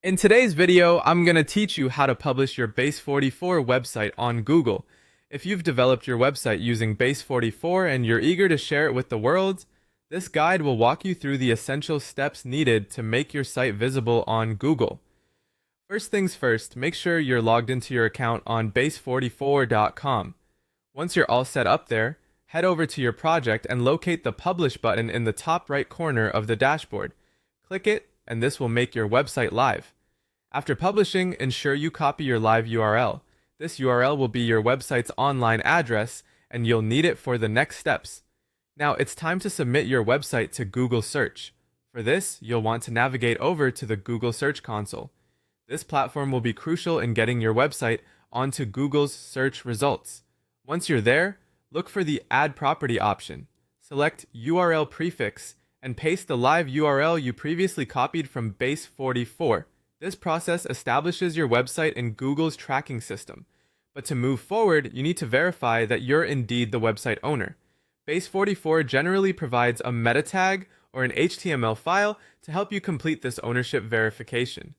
In today's video, I'm going to teach you how to publish your Base44 website on Google. If you've developed your website using Base44 and you're eager to share it with the world, this guide will walk you through the essential steps needed to make your site visible on Google. First things first, make sure you're logged into your account on base44.com. Once you're all set up there, head over to your project and locate the Publish button in the top right corner of the dashboard. Click it, and this will make your website live. After publishing, ensure you copy your live URL. This URL will be your website's online address, and you'll need it for the next steps. Now it's time to submit your website to Google Search. For this, you'll want to navigate over to the Google Search Console. This platform will be crucial in getting your website onto Google's search results. Once you're there, look for the Add Property option. Select URL prefix and paste the live URL you previously copied from Base44. This process establishes your website in Google's tracking system. But to move forward, you need to verify that you're indeed the website owner. Base44 generally provides a meta tag or an HTML file to help you complete this ownership verification.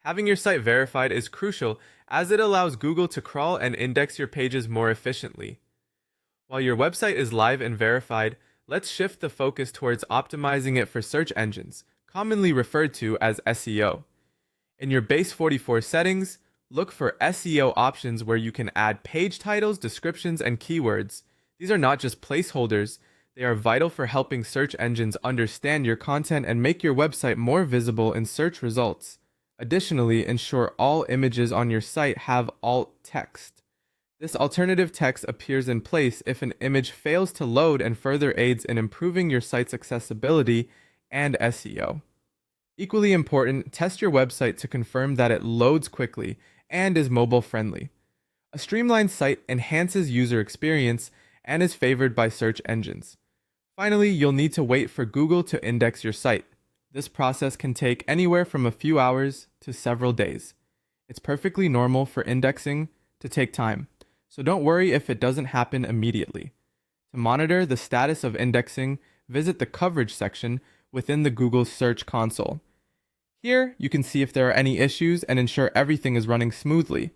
Having your site verified is crucial as it allows Google to crawl and index your pages more efficiently. While your website is live and verified, let's shift the focus towards optimizing it for search engines, commonly referred to as SEO. In your Base44 settings, look for SEO options where you can add page titles, descriptions, and keywords. These are not just placeholders, they are vital for helping search engines understand your content and make your website more visible in search results. Additionally, ensure all images on your site have alt text. This alternative text appears in place if an image fails to load and further aids in improving your site's accessibility and SEO. Equally important, test your website to confirm that it loads quickly and is mobile friendly. A streamlined site enhances user experience and is favored by search engines. Finally, you'll need to wait for Google to index your site. This process can take anywhere from a few hours to several days. It's perfectly normal for indexing to take time, so don't worry if it doesn't happen immediately. To monitor the status of indexing, visit the coverage section within the Google Search Console. Here, you can see if there are any issues and ensure everything is running smoothly.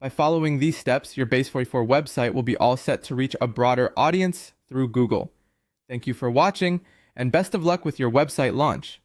By following these steps, your Base44 website will be all set to reach a broader audience through Google. Thank you for watching, and best of luck with your website launch.